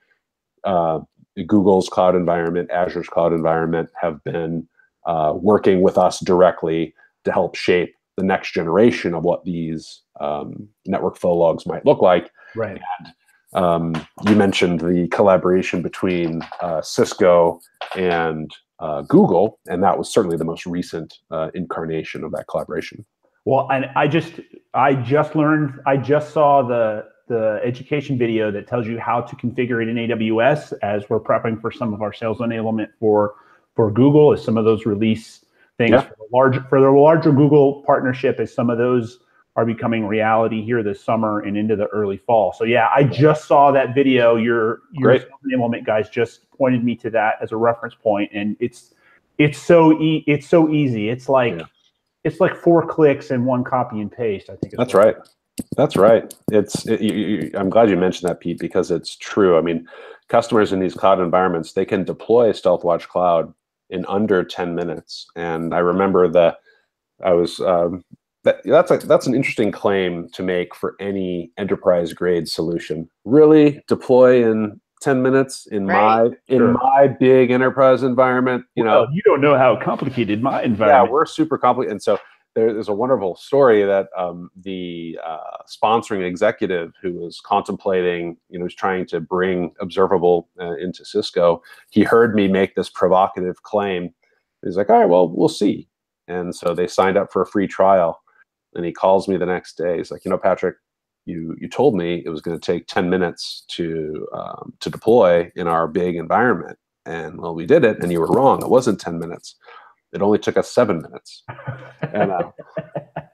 Google's cloud environment, Azure's cloud environment have been working with us directly to help shape the next generation of what these network flow logs might look like. Right. And you mentioned the collaboration between Cisco and Google, and that was certainly the most recent incarnation of that collaboration. Well, and I just saw the education video that tells you how to configure it in AWS as we're prepping for some of our sales enablement for Google, as some of those release things for the larger Google partnership, as some of those are becoming reality here this summer and into the early fall. So yeah, I just saw that video. Your sales enablement guys just pointed me to that as a reference point, and it's so easy. It's like it's like 4 clicks and 1 copy and paste. I think that's right. That's right. I'm glad you mentioned that, Pete, because it's true. I mean, customers in these cloud environments, they can deploy Stealthwatch Cloud in under 10 minutes. And I remember that's an interesting claim to make for any enterprise grade solution. Really deploy in 10 minutes in my big enterprise environment? You know, you don't know how complicated my environment. Yeah, we're super complicated. And so there's a wonderful story that the sponsoring executive who was contemplating, was trying to bring Observable into Cisco. He heard me make this provocative claim. He's like, all right, well, we'll see. And so they signed up for a free trial. And he calls me the next day. He's like, Patrick, you told me it was going to take 10 minutes to deploy in our big environment. And well, we did it, and you were wrong. It wasn't 10 minutes. It only took us 7 minutes. And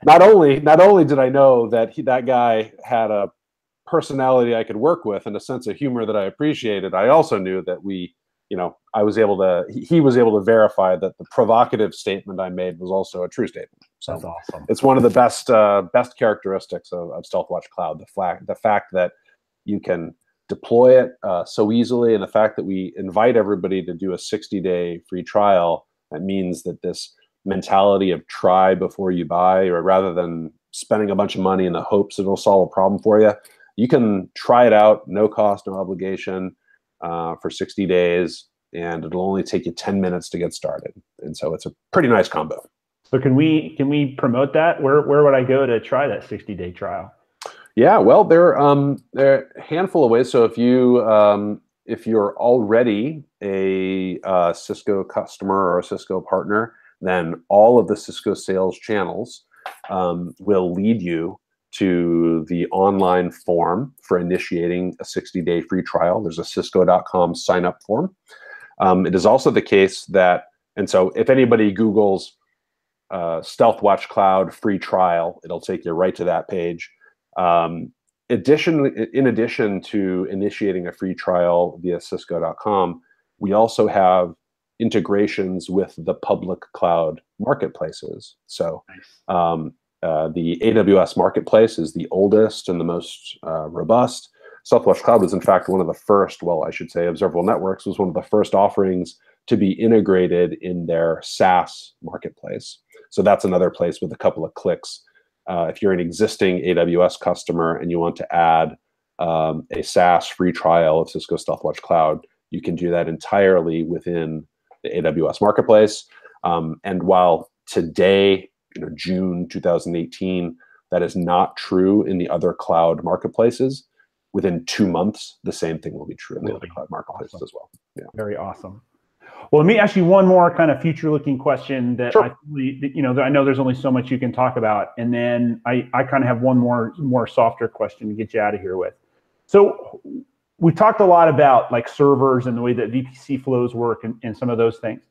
not only did I know that that guy had a personality I could work with and a sense of humor that I appreciated, I also knew that he was able to verify that the provocative statement I made was also a true statement. So that's awesome. It's one of the best characteristics of Stealthwatch Cloud, the fact that you can deploy it so easily, and the fact that we invite everybody to do a 60-day free trial. That means that this mentality of try before you buy, or rather than spending a bunch of money in the hopes it'll solve a problem for you, you can try it out, no cost, no obligation, for 60 days, and it'll only take you 10 minutes to get started. And so it's a pretty nice combo. So can we promote that? Where would I go to try that 60-day trial? Yeah, well, there are a handful of ways. So if you're already a Cisco customer or a Cisco partner, then all of the Cisco sales channels will lead you to the online form for initiating a 60-day free trial. There's a cisco.com sign-up form. It is also the case that, and so if anybody Googles Stealthwatch Cloud free trial, it'll take you right to that page. In addition to initiating a free trial via cisco.com, we also have integrations with the public cloud marketplaces. So the AWS Marketplace is the oldest and the most robust. Stealthwatch Cloud was in fact one of the first, Observable Networks was one of the first offerings to be integrated in their SaaS marketplace. So that's another place with a couple of clicks. If you're an existing AWS customer and you want to add a SaaS free trial of Cisco Stealthwatch Cloud, you can do that entirely within the AWS Marketplace. And while today, June 2018, that is not true in the other cloud marketplaces, within 2 months, the same thing will be true in the other cloud marketplaces as well. Yeah. Very awesome. Well, let me ask you one more kind of future-looking question that Sure. I know there's only so much you can talk about, and then I kind of have one more softer question to get you out of here with. So we talked a lot about like servers and the way that VPC flows work and some of those things.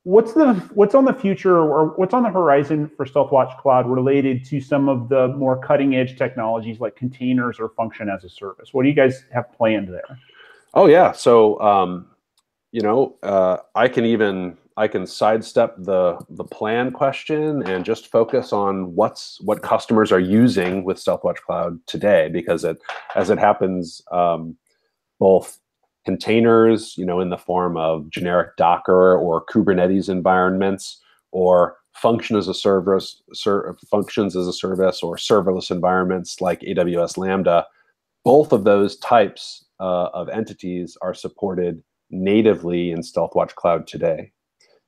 What's on the future, or what's on the horizon for Stealthwatch Cloud related to some of the more cutting-edge technologies like containers or function as a service? What do you guys have planned there? Oh yeah, so I can sidestep the plan question and just focus on what customers are using with Stealthwatch Cloud today, because as it happens, both containers, in the form of generic Docker or Kubernetes environments, or function as a service, functions as a service, or serverless environments like AWS Lambda, both of those types of entities are supported natively in Stealthwatch Cloud today.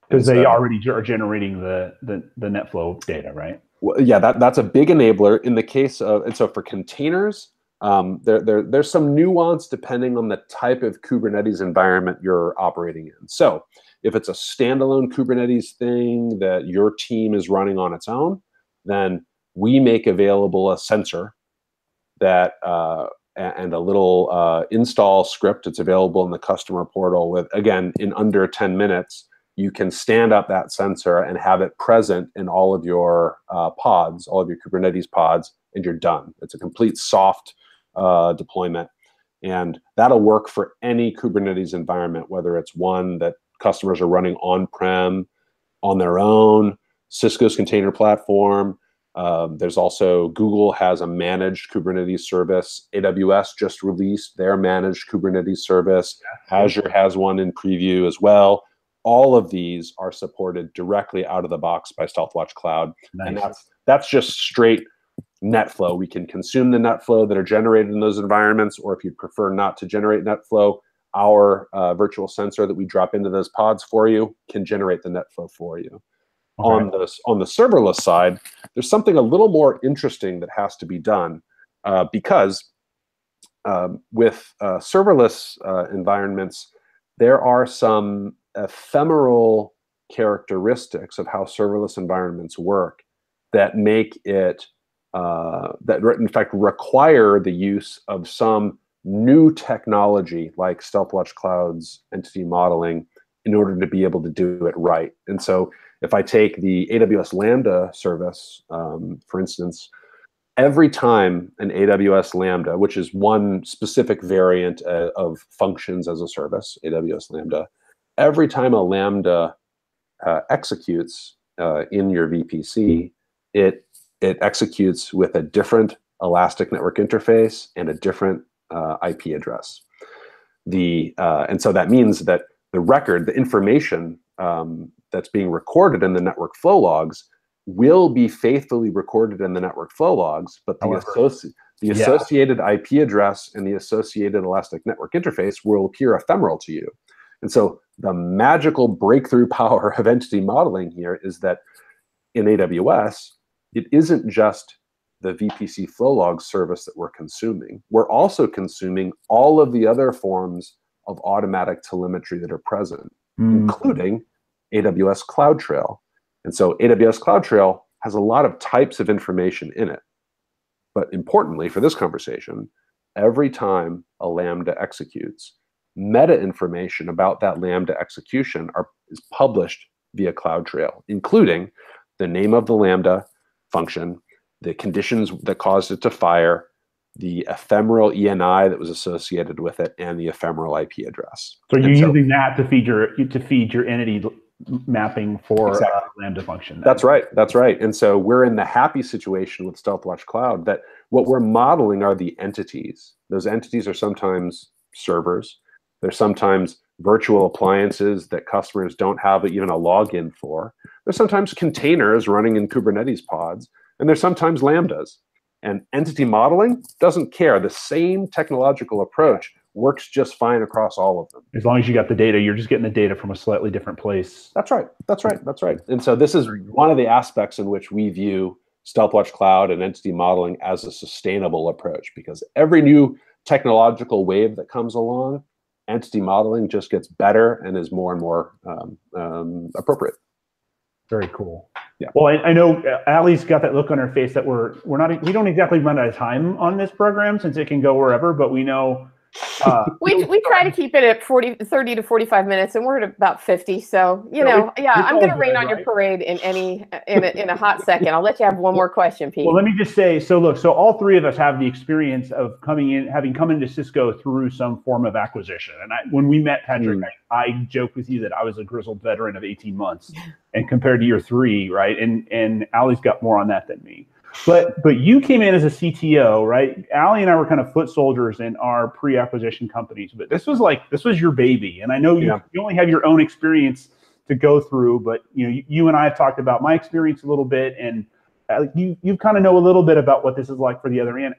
Because they already are generating the NetFlow data, right? Well, yeah, that's a big enabler in the case of, and so for containers, there's some nuance depending on the type of Kubernetes environment you're operating in. So if it's a standalone Kubernetes thing that your team is running on its own, then we make available a sensor that and a little install script. It's available in the customer portal with, again, in under 10 minutes, you can stand up that sensor and have it present in all of your pods, all of your Kubernetes pods, and you're done. It's a complete soft deployment. And that'll work for any Kubernetes environment, whether it's one that customers are running on-prem, on their own, Cisco's container platform. There's also, Google has a managed Kubernetes service. AWS just released their managed Kubernetes service. Azure has one in preview as well. All of these are supported directly out of the box by Stealthwatch Cloud. Nice. And that's just straight NetFlow. We can consume the NetFlow that are generated in those environments, or if you prefer not to generate NetFlow, our virtual sensor that we drop into those pods for you can generate the NetFlow for you. Okay. On the serverless side, there's something a little more interesting that has to be done because with serverless environments, there are some ephemeral characteristics of how serverless environments work that make it, that in fact require the use of some new technology like Stealthwatch Cloud's entity modeling in order to be able to do it right. And so if I take the AWS Lambda service, for instance, every time an AWS Lambda, which is one specific variant of functions as a service, AWS Lambda, every time a Lambda executes in your VPC, it executes with a different elastic network interface and a different IP address. And so that means that the record, the information that's being recorded in the network flow logs will be faithfully recorded in the network flow logs, but the associated IP address and the associated elastic network interface will appear ephemeral to you. And so the magical breakthrough power of entity modeling here is that in AWS, it isn't just the VPC Flow Logs service that we're consuming. We're also consuming all of the other forms of automatic telemetry that are present, including AWS CloudTrail. And so AWS CloudTrail has a lot of types of information in it. But importantly for this conversation, every time a Lambda executes, meta information about that Lambda execution is published via CloudTrail, including the name of the Lambda function, the conditions that caused it to fire, the ephemeral ENI that was associated with it, and the ephemeral IP address. So you're using that to feed your entity mapping for Lambda function. That's right. That's right. And so we're in the happy situation with Stealthwatch Cloud that what we're modeling are the entities. Those entities are sometimes servers. They're sometimes virtual appliances that customers don't have even a login for. There's sometimes containers running in Kubernetes pods, and there's sometimes Lambdas. And entity modeling doesn't care. The same technological approach works just fine across all of them. As long as you got the data, you're just getting the data from a slightly different place. That's right. That's right. That's right. And so this is one of the aspects in which we view Stealthwatch Cloud and entity modeling as a sustainable approach, because every new technological wave that comes along, entity modeling just gets better and is more and more appropriate. Very cool. Yeah. Well, I know Allie's got that look on her face that we don't exactly run out of time on this program since it can go wherever, but we know we try to keep it at 30 to 45 minutes, and we're at about 50. So I'm going to rain on your parade in a hot second. I'll let you have one more question, Pete. Well, let me just say, so all three of us have the experience of having come into Cisco through some form of acquisition. And when we met, Patrick, I joked with you that I was a grizzled veteran of 18 months, and compared to your 3, right? And Allie's got more on that than me. But you came in as a CTO, right? Allie and I were kind of foot soldiers in our pre-acquisition companies, but this was your baby. And I know you only have your own experience to go through, but you and I have talked about my experience a little bit, and you kind of know a little bit about what this is like for the other end.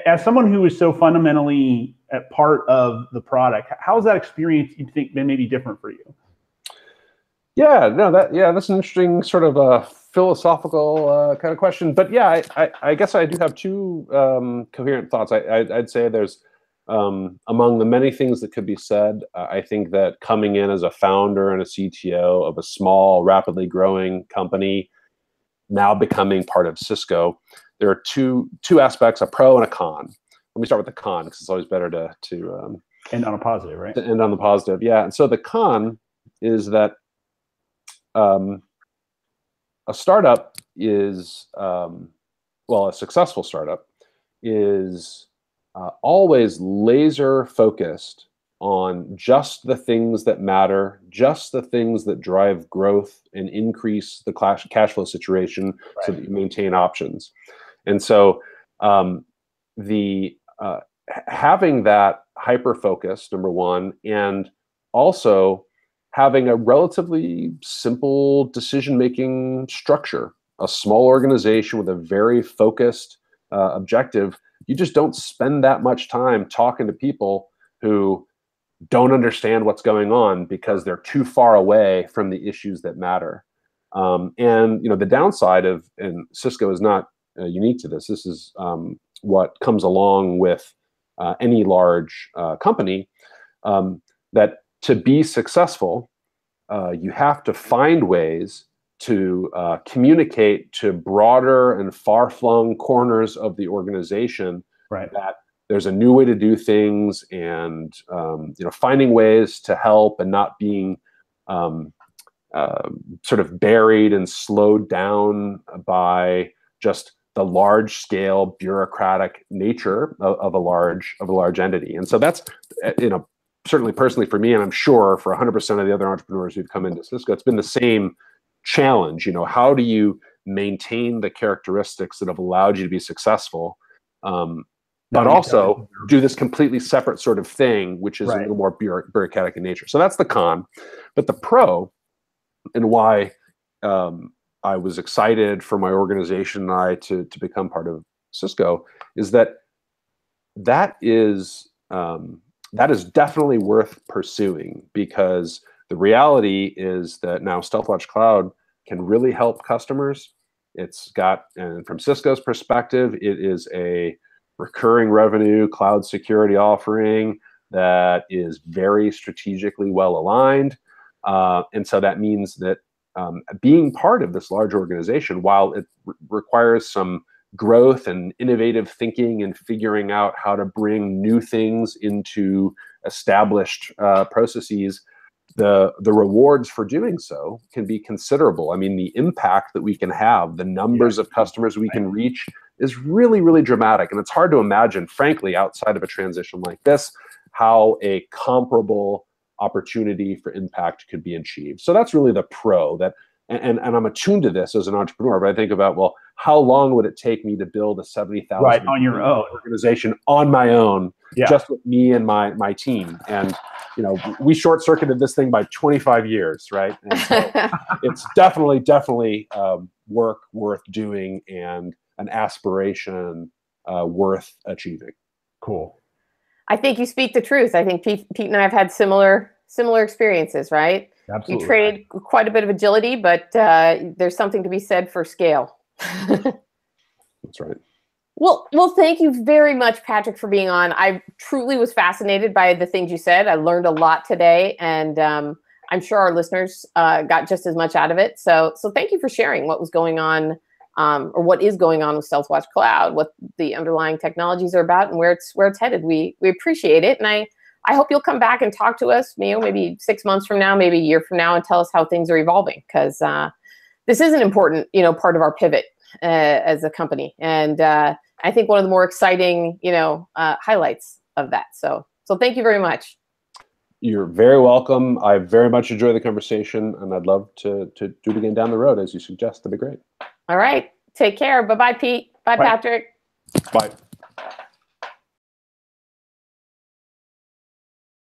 As someone who is so fundamentally a part of the product, how's that experience you think been maybe different for you? Yeah, no, that's an interesting sort of philosophical kind of question. But yeah, I guess I do have two coherent thoughts. I'd say there's among the many things that could be said, I think that coming in as a founder and a CTO of a small, rapidly growing company, now becoming part of Cisco, there are two aspects, a pro and a con. Let me start with the con, because it's always better to end on a positive, right? To end on the positive, yeah. And so the con is that a startup is, well, a successful startup is always laser focused on just the things that matter, just the things that drive growth and increase the cash flow situation, right, so that you maintain options. And so having that hyper focus, number one, and also having a relatively simple decision-making structure, a small organization with a very focused objective. You just don't spend that much time talking to people who don't understand what's going on because they're too far away from the issues that matter. And the downside of, and Cisco is not unique to this, this is what comes along with any large company, that to be successful, you have to find ways to communicate to broader and far-flung corners of the organization, right, that there's a new way to do things, and finding ways to help and not being sort of buried and slowed down by just the large-scale bureaucratic nature of a large entity. And so that's certainly personally for me, and I'm sure for 100% of the other entrepreneurs who've come into Cisco, it's been the same challenge. How do you maintain the characteristics that have allowed you to be successful, but also do this completely separate sort of thing, which is a little more bureaucratic in nature. So that's the con. But the pro, and why I was excited for my organization and I to become part of Cisco, is that is definitely worth pursuing, because the reality is that now Stealthwatch Cloud can really help customers. It's got, and from Cisco's perspective, it is a recurring revenue cloud security offering that is very strategically well aligned. And so that means that being part of this large organization, while it requires some growth and innovative thinking and figuring out how to bring new things into established processes, the rewards for doing so can be considerable. I mean, the impact that we can have, the numbers of customers we can reach is really, really dramatic. And it's hard to imagine, frankly, outside of a transition like this, how a comparable opportunity for impact could be achieved. So that's really the pro. That, and I'm attuned to this as an entrepreneur, but I think about, well, how long would it take me to build a 70,000 on your own organization on my own, just with me and my team? And we short-circuited this thing by 25 years, right? And so it's definitely work worth doing and an aspiration worth achieving. Cool. I think you speak the truth. I think Pete and I have had similar experiences, right? Absolutely. You traded quite a bit of agility, but there's something to be said for scale. That's right. Well, thank you very much, Patrick, for being on. I truly was fascinated by the things you said. I learned a lot today, and I'm sure our listeners got just as much out of it. So thank you for sharing what was going on, or what is going on with Stealthwatch Cloud, what the underlying technologies are about, and where it's headed. We appreciate it, and I hope you'll come back and talk to us, maybe 6 months from now, maybe a year from now, and tell us how things are evolving, because this is an important, part of our pivot as a company, and I think one of the more exciting, highlights of that. So thank you very much. You're very welcome. I very much enjoy the conversation, and I'd love to do it again down the road, as you suggest. That'd be great. All right. Take care. Bye-bye, Pete. Bye, Patrick. Bye.